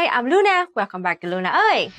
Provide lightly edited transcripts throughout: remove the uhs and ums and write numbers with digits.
Hi, I'm Luna. Welcome back to Luna ơi!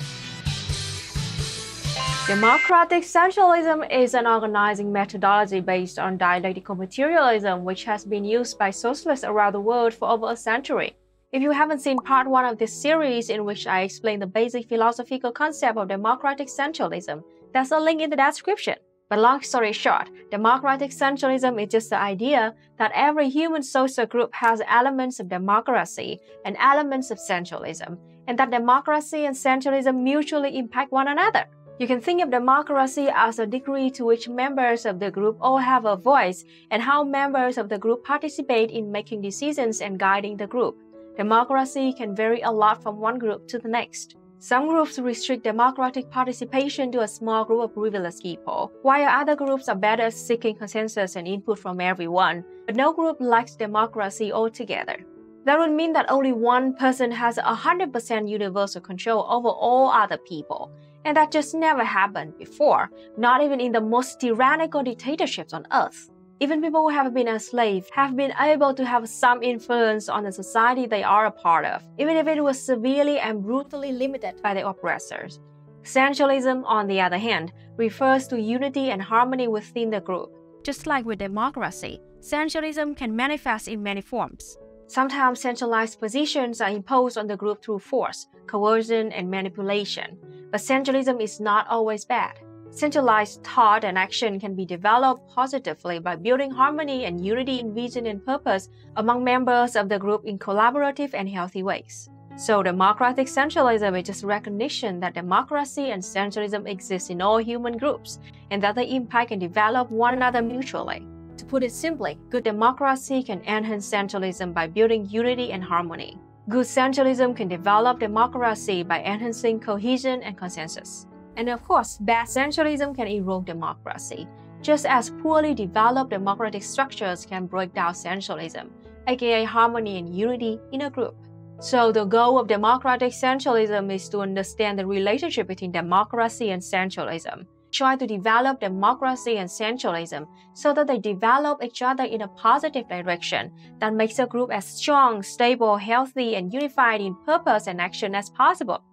Democratic Centralism is an organizing methodology based on dialectical materialism, which has been used by socialists around the world for over a century. If you haven't seen part 1 of this series in which I explain the basic philosophical concept of democratic centralism, there's a link in the description. But long story short, democratic centralism is just the idea that every human social group has elements of democracy and elements of centralism, and that democracy and centralism mutually impact one another. You can think of democracy as a degree to which members of the group all have a voice and how members of the group participate in making decisions and guiding the group. Democracy can vary a lot from one group to the next. Some groups restrict democratic participation to a small group of privileged people, while other groups are better at seeking consensus and input from everyone, but no group lacks democracy altogether. That would mean that only one person has 100% universal control over all other people, and that just never happened before, not even in the most tyrannical dictatorships on earth. Even people who have been enslaved have been able to have some influence on the society they are a part of, even if it was severely and brutally limited by the oppressors. Centralism, on the other hand, refers to unity and harmony within the group. Just like with democracy, centralism can manifest in many forms. Sometimes centralized positions are imposed on the group through force, coercion, and manipulation. But centralism is not always bad. Centralized thought and action can be developed positively by building harmony and unity in vision and purpose among members of the group in collaborative and healthy ways. So democratic centralism is just recognition that democracy and centralism exist in all human groups, and that they impact and develop one another mutually. To put it simply, good democracy can enhance centralism by building unity and harmony. Good centralism can develop democracy by enhancing cohesion and consensus. And of course, bad centralism can erode democracy, just as poorly developed democratic structures can break down centralism, aka harmony and unity in a group. So the goal of democratic centralism is to understand the relationship between democracy and centralism. Try to develop democracy and centralism so that they develop each other in a positive direction that makes a group as strong, stable, healthy, and unified in purpose and action as possible.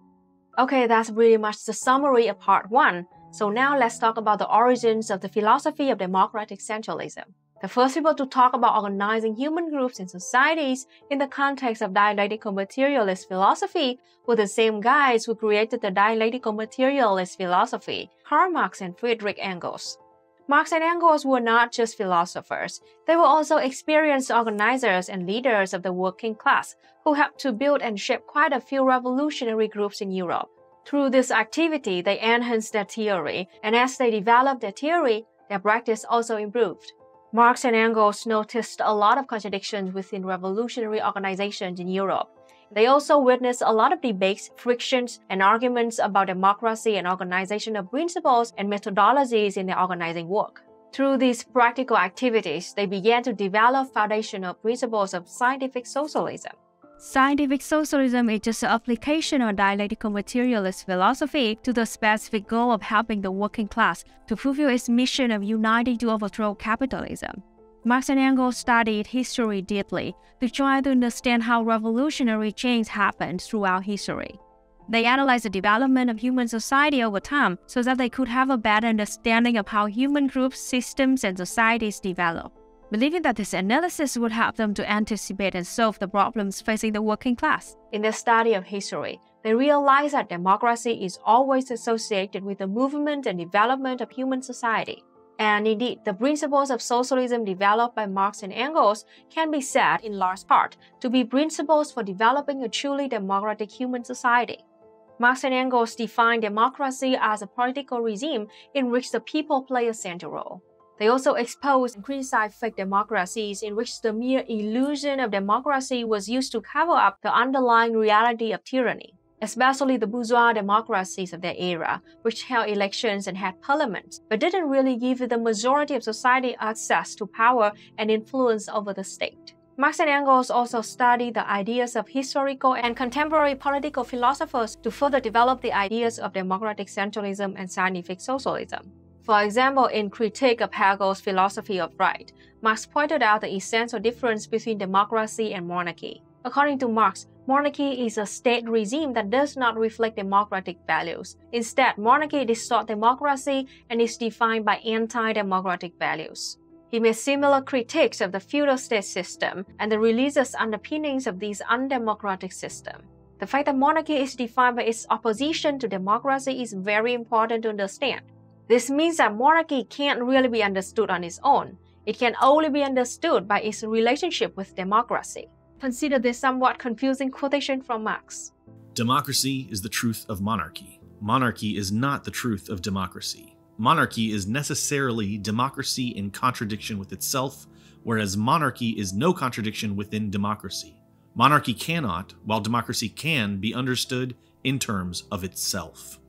Okay, that's pretty much the summary of part 1. So now let's talk about the origins of the philosophy of democratic centralism. The first people to talk about organizing human groups and societies in the context of dialectical materialist philosophy were the same guys who created the dialectical materialist philosophy, Karl Marx and Friedrich Engels. Marx and Engels were not just philosophers, they were also experienced organizers and leaders of the working class who helped to build and shape quite a few revolutionary groups in Europe. Through this activity, they enhanced their theory, and as they developed their theory, their practice also improved. Marx and Engels noticed a lot of contradictions within revolutionary organizations in Europe. They also witnessed a lot of debates, frictions, and arguments about democracy and organizational principles and methodologies in their organizing work. Through these practical activities, they began to develop foundational principles of scientific socialism. Scientific socialism is just an application of dialectical materialist philosophy to the specific goal of helping the working class to fulfill its mission of uniting to overthrow capitalism. Marx and Engels studied history deeply to try to understand how revolutionary change happened throughout history. They analyzed the development of human society over time so that they could have a better understanding of how human groups, systems, and societies develop, believing that this analysis would help them to anticipate and solve the problems facing the working class. In their study of history, they realized that democracy is always associated with the movement and development of human society. And indeed, the principles of socialism developed by Marx and Engels can be said, in large part, to be principles for developing a truly democratic human society. Marx and Engels defined democracy as a political regime in which the people play a central role. They also exposed and criticized fake democracies in which the mere illusion of democracy was used to cover up the underlying reality of tyranny, especially the bourgeois democracies of their era, which held elections and had parliaments, but didn't really give the majority of society access to power and influence over the state. Marx and Engels also studied the ideas of historical and contemporary political philosophers to further develop the ideas of democratic centralism and scientific socialism. For example, in Critique of Hegel's philosophy of right, Marx pointed out the essential difference between democracy and monarchy. According to Marx, Monarchy is a state regime that does not reflect democratic values. Instead, monarchy distorts democracy and is defined by anti-democratic values. He made similar critiques of the feudal state system and the religious underpinnings of this undemocratic system. The fact that monarchy is defined by its opposition to democracy is very important to understand. This means that monarchy can't really be understood on its own. It can only be understood by its relationship with democracy. Consider this somewhat confusing quotation from Marx. Democracy is the truth of monarchy. Monarchy is not the truth of democracy. Monarchy is necessarily democracy in contradiction with itself, whereas monarchy is no contradiction within democracy. Monarchy cannot, while democracy can, be understood in terms of itself.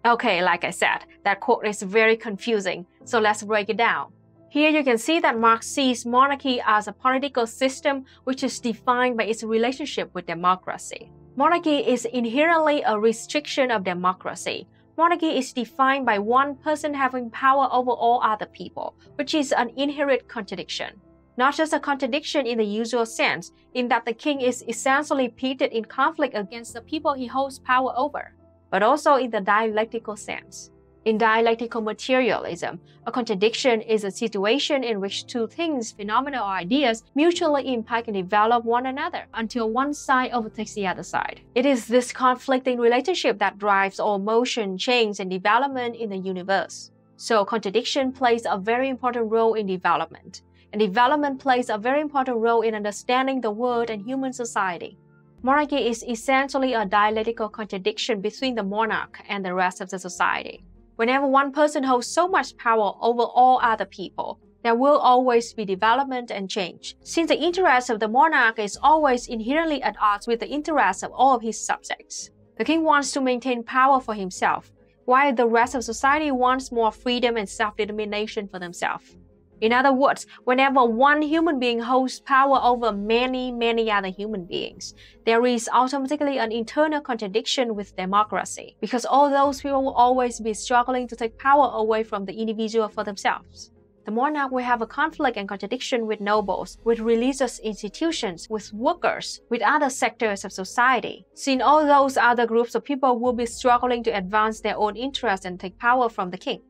Okay, like I said, that quote is very confusing, so let's break it down. Here you can see that Marx sees monarchy as a political system which is defined by its relationship with democracy. Monarchy is inherently a restriction of democracy. Monarchy is defined by one person having power over all other people, which is an inherent contradiction. Not just a contradiction in the usual sense, in that the king is essentially pitted in conflict against the people he holds power over, but also in the dialectical sense. In dialectical materialism, a contradiction is a situation in which two things, phenomena, or ideas mutually impact and develop one another until one side overtakes the other side. It is this conflicting relationship that drives all motion, change, and development in the universe. So contradiction plays a very important role in development, and development plays a very important role in understanding the world and human society. Monarchy is essentially a dialectical contradiction between the monarch and the rest of the society. Whenever one person holds so much power over all other people, there will always be development and change, since the interest of the monarch is always inherently at odds with the interests of all of his subjects. The king wants to maintain power for himself, while the rest of society wants more freedom and self-determination for themselves. In other words, whenever one human being holds power over many other human beings, there is automatically an internal contradiction with democracy, because all those people will always be struggling to take power away from the individual for themselves. The monarch will have a conflict and contradiction with nobles, with religious institutions, with workers, with other sectors of society, since all those other groups of people will be struggling to advance their own interests and take power from the king.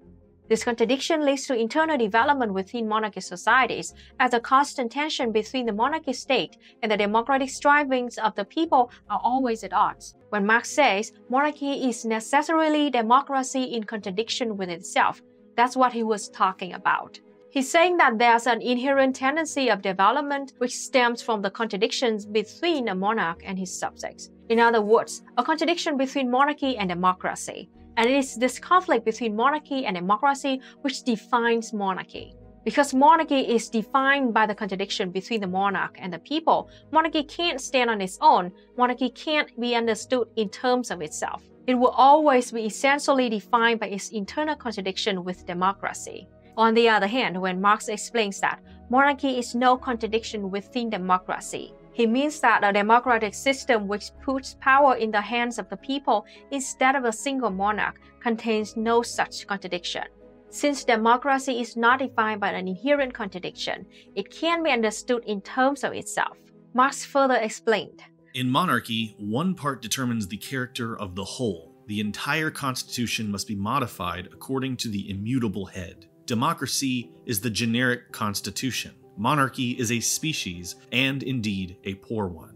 This contradiction leads to internal development within monarchic societies, as the constant tension between the monarchic state and the democratic strivings of the people are always at odds. When Marx says monarchy is necessarily democracy in contradiction with itself, that's what he was talking about. He's saying that there's an inherent tendency of development which stems from the contradictions between a monarch and his subjects. In other words, a contradiction between monarchy and democracy. And it is this conflict between monarchy and democracy which defines monarchy. Because monarchy is defined by the contradiction between the monarch and the people, monarchy can't stand on its own. Monarchy can't be understood in terms of itself. It will always be essentially defined by its internal contradiction with democracy. On the other hand, when Marx explains that monarchy is no contradiction within democracy, he means that a democratic system which puts power in the hands of the people instead of a single monarch contains no such contradiction. Since democracy is not defined by an inherent contradiction, it can be understood in terms of itself. Marx further explained, "In monarchy, one part determines the character of the whole. The entire constitution must be modified according to the immutable head. Democracy is the generic constitution. Monarchy is a species, and indeed a poor one."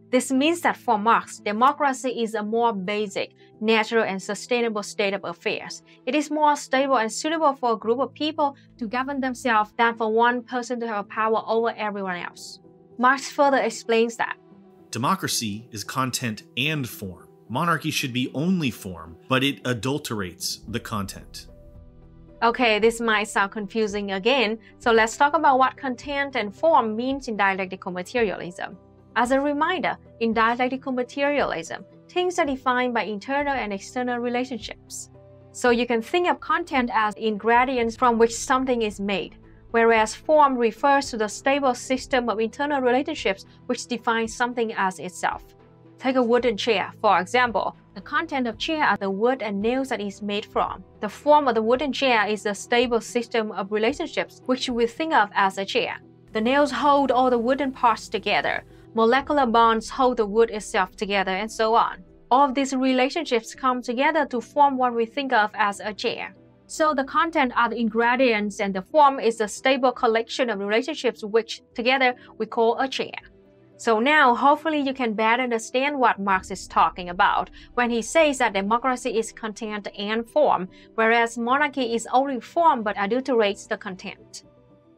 This means that for Marx, democracy is a more basic, natural, and sustainable state of affairs. It is more stable and suitable for a group of people to govern themselves than for one person to have power over everyone else. Marx further explains that democracy is content and form. Monarchy should be only form, but it adulterates the content. Okay, this might sound confusing again, so let's talk about what content and form means in dialectical materialism. As a reminder, in dialectical materialism, things are defined by internal and external relationships. So you can think of content as ingredients from which something is made, whereas form refers to the stable system of internal relationships which defines something as itself. Take a wooden chair, for example. The content of chair are the wood and nails that it is made from. The form of the wooden chair is a stable system of relationships which we think of as a chair. The nails hold all the wooden parts together. molecular bonds hold the wood itself together, and so on. All of these relationships come together to form what we think of as a chair. So the content are the ingredients and the form is a stable collection of relationships which together we call a chair. So now, hopefully you can better understand what Marx is talking about when he says that democracy is content and form, whereas monarchy is only form but adulterates the content.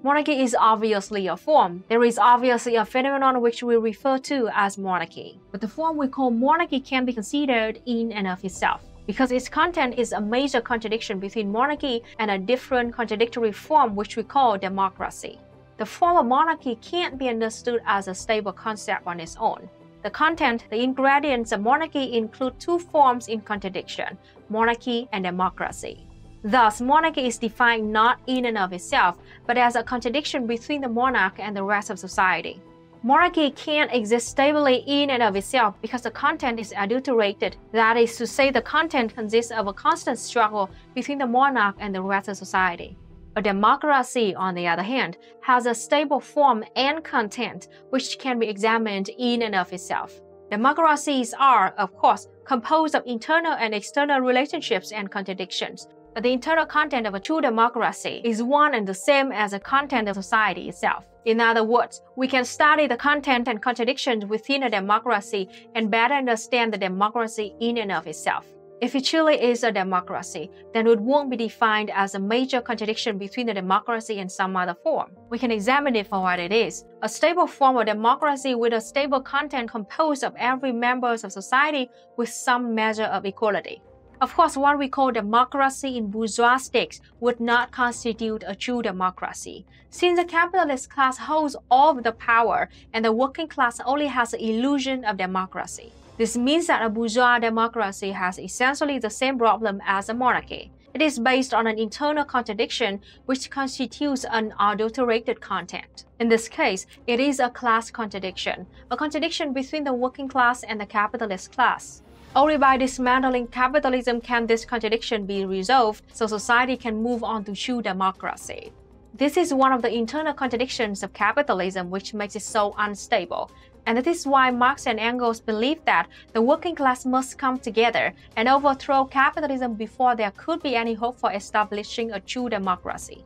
Monarchy is obviously a form. There is obviously a phenomenon which we refer to as monarchy. But the form we call monarchy can be considered in and of itself, because its content is a major contradiction between monarchy and a different contradictory form which we call democracy. The form of monarchy can't be understood as a stable concept on its own. The content, the ingredients of monarchy include two forms in contradiction, monarchy and democracy. Thus, monarchy is defined not in and of itself, but as a contradiction between the monarch and the rest of society. Monarchy can't exist stably in and of itself because the content is adulterated. That is to say, the content consists of a constant struggle between the monarch and the rest of society. A democracy, on the other hand, has a stable form and content which can be examined in and of itself. Democracies are, of course, composed of internal and external relationships and contradictions. But the internal content of a true democracy is one and the same as the content of society itself. In other words, we can study the content and contradictions within a democracy and better understand the democracy in and of itself. If it truly is a democracy, then it won't be defined as a major contradiction between the democracy and some other form. We can examine it for what it is, a stable form of democracy with a stable content composed of every member of society with some measure of equality. Of course, what we call democracy in bourgeois states would not constitute a true democracy, since the capitalist class holds all of the power and the working class only has the illusion of democracy. This means that a bourgeois democracy has essentially the same problem as a monarchy. It is based on an internal contradiction which constitutes an adulterated content. In this case, it is a class contradiction, a contradiction between the working class and the capitalist class. Only by dismantling capitalism can this contradiction be resolved so society can move on to true democracy. This is one of the internal contradictions of capitalism which makes it so unstable. And that is why Marx and Engels believed that the working class must come together and overthrow capitalism before there could be any hope for establishing a true democracy.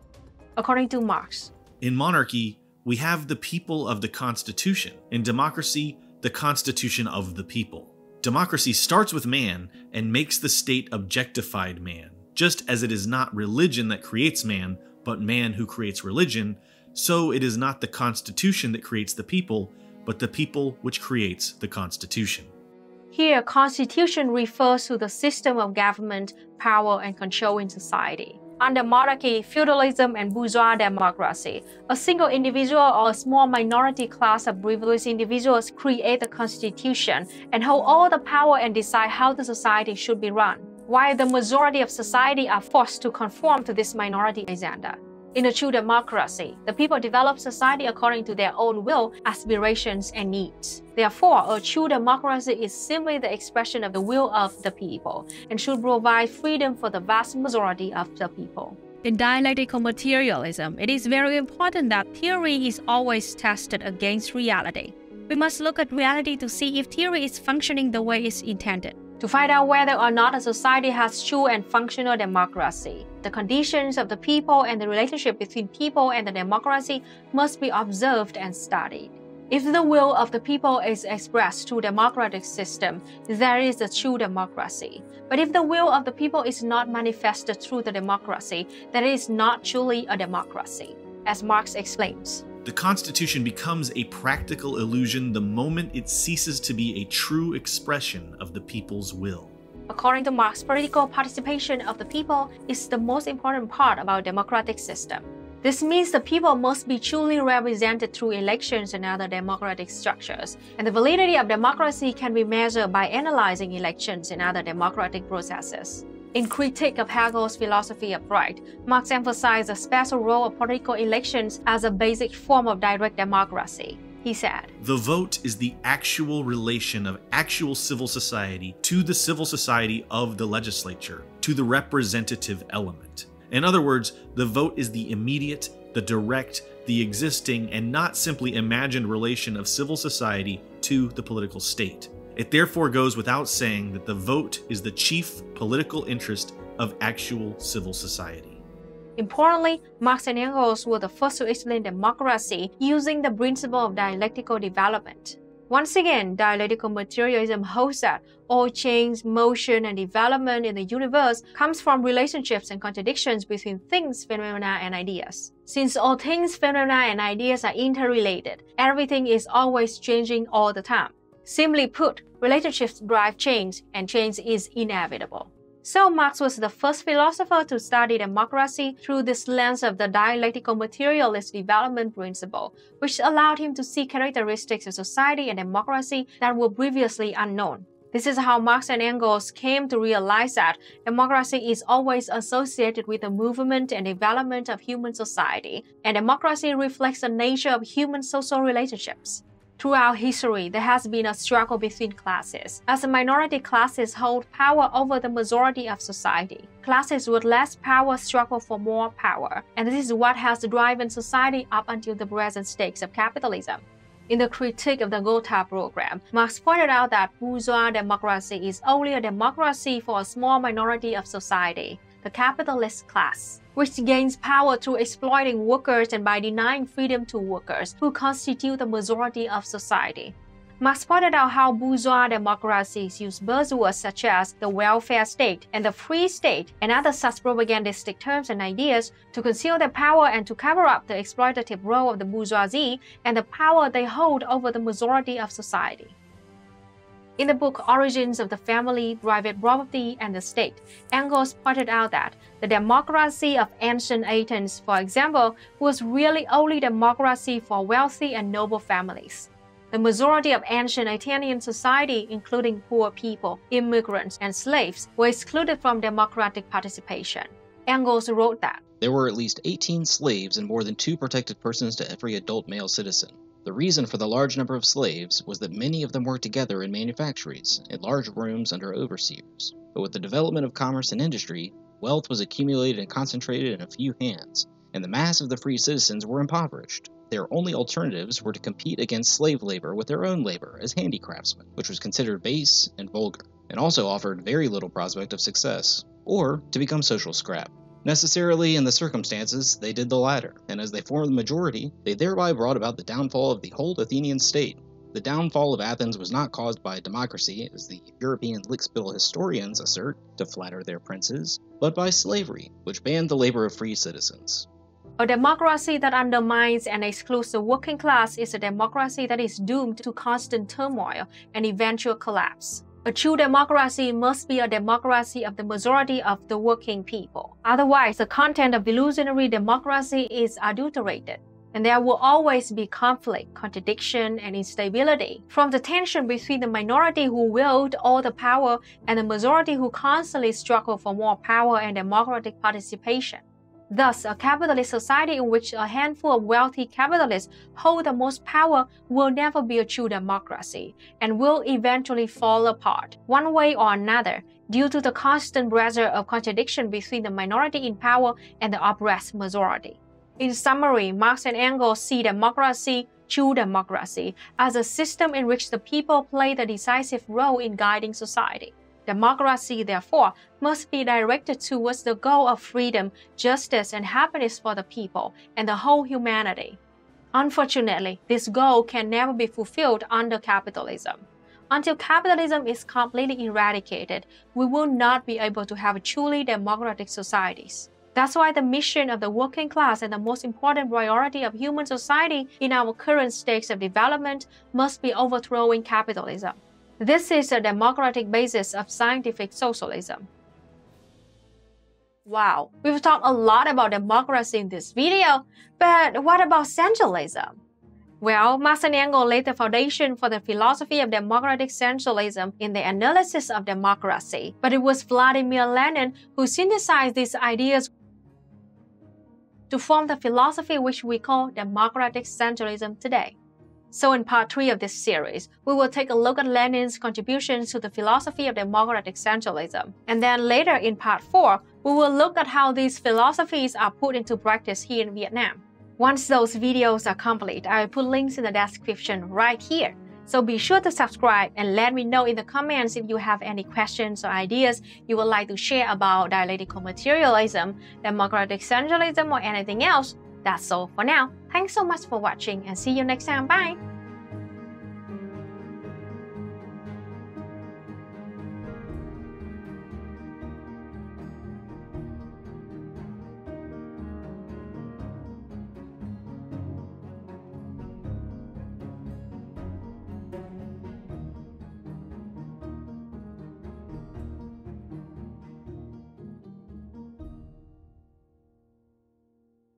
According to Marx, in monarchy, we have the people of the Constitution. In democracy, the Constitution of the people. Democracy starts with man and makes the state objectified man. Just as it is not religion that creates man, but man who creates religion, so it is not the Constitution that creates the people, but the people which creates the Constitution. Here, Constitution refers to the system of government, power, and control in society. Under monarchy, feudalism, and bourgeois democracy, a single individual or a small minority class of privileged individuals create the constitution and hold all the power and decide how the society should be run, while the majority of society are forced to conform to this minority agenda. In a true democracy, the people develop society according to their own will, aspirations, and needs. Therefore, a true democracy is simply the expression of the will of the people and should provide freedom for the vast majority of the people. In dialectical materialism, it is very important that theory is always tested against reality. We must look at reality to see if theory is functioning the way it's intended. To find out whether or not a society has true and functional democracy, the conditions of the people and the relationship between people and the democracy must be observed and studied. If the will of the people is expressed through democratic system, there is a true democracy. But if the will of the people is not manifested through the democracy, then it is not truly a democracy, as Marx explains. The Constitution becomes a practical illusion the moment it ceases to be a true expression of the people's will. According to Marx, political participation of the people is the most important part of our democratic system. This means the people must be truly represented through elections and other democratic structures, and the validity of democracy can be measured by analyzing elections and other democratic processes. In Critique of Hegel's philosophy of right, Marx emphasized the special role of political elections as a basic form of direct democracy. He said, "The vote is the actual relation of actual civil society to the civil society of the legislature, to the representative element. In other words, the vote is the immediate, the direct, the existing, and not simply imagined relation of civil society to the political state. It therefore goes without saying that the vote is the chief political interest of actual civil society. Importantly, Marx and Engels were the first to explain democracy using the principle of dialectical development. Once again, dialectical materialism holds that all change, motion, and development in the universe comes from relationships and contradictions between things, phenomena, and ideas. Since all things, phenomena, and ideas are interrelated, everything is always changing all the time. Simply put, relationships drive change, and change is inevitable. So Marx was the first philosopher to study democracy through this lens of the dialectical materialist development principle, which allowed him to see characteristics of society and democracy that were previously unknown. This is how Marx and Engels came to realize that democracy is always associated with the movement and development of human society, and democracy reflects the nature of human social relationships. Throughout history, there has been a struggle between classes, as the minority classes hold power over the majority of society. Classes with less power struggle for more power, and this is what has driven society up until the present stage of capitalism. In the critique of the Gotha program, Marx pointed out that bourgeois democracy is only a democracy for a small minority of society, the capitalist class, which gains power through exploiting workers and by denying freedom to workers, who constitute the majority of society. Marx pointed out how bourgeois democracies use buzzwords such as the welfare state and the free state and other such propagandistic terms and ideas to conceal their power and to cover up the exploitative role of the bourgeoisie and the power they hold over the majority of society. In the book Origins of the Family, Private Property, and the State, Engels pointed out that the democracy of ancient Athens, for example, was really only democracy for wealthy and noble families. The majority of ancient Athenian society, including poor people, immigrants, and slaves, were excluded from democratic participation. Engels wrote that there were at least 18 slaves and more than 2 protected persons to every adult male citizen. The reason for the large number of slaves was that many of them worked together in manufactories, in large rooms under overseers. But with the development of commerce and industry, wealth was accumulated and concentrated in a few hands, and the mass of the free citizens were impoverished. Their only alternatives were to compete against slave labor with their own labor as handicraftsmen, which was considered base and vulgar, and also offered very little prospect of success, or to become social scrap. Necessarily, in the circumstances, they did the latter, and as they formed the majority, they thereby brought about the downfall of the whole Athenian state. The downfall of Athens was not caused by democracy, as the European lickspill historians assert, to flatter their princes, but by slavery, which banned the labor of free citizens. a democracy that undermines and excludes the working class is a democracy that is doomed to constant turmoil and eventual collapse. A true democracy must be a democracy of the majority of the working people. Otherwise, the content of illusionary democracy is adulterated, and there will always be conflict, contradiction, and instability from the tension between the minority who wield all the power and the majority who constantly struggle for more power and democratic participation. Thus, a capitalist society in which a handful of wealthy capitalists hold the most power will never be a true democracy and will eventually fall apart, one way or another, due to the constant pressure of contradiction between the minority in power and the oppressed majority. In summary, Marx and Engels see democracy, true democracy, as a system in which the people play the decisive role in guiding society. Democracy, therefore, must be directed towards the goal of freedom, justice, and happiness for the people and the whole humanity. Unfortunately, this goal can never be fulfilled under capitalism. Until capitalism is completely eradicated, we will not be able to have truly democratic societies. That's why the mission of the working class and the most important priority of human society in our current stage of development must be overthrowing capitalism. This is the democratic basis of scientific socialism. Wow, we've talked a lot about democracy in this video, but what about centralism? Well, Marx and Engels laid the foundation for the philosophy of democratic centralism in the analysis of democracy, but it was Vladimir Lenin who synthesized these ideas to form the philosophy which we call democratic centralism today. So in part 3 of this series, we will take a look at Lenin's contributions to the philosophy of democratic centralism. And then later in part 4, we will look at how these philosophies are put into practice here in Vietnam. Once those videos are complete, I will put links in the description right here. So be sure to subscribe and let me know in the comments if you have any questions or ideas you would like to share about dialectical materialism, democratic centralism, or anything else. That's all for now. Thanks so much for watching and see you next time. Bye!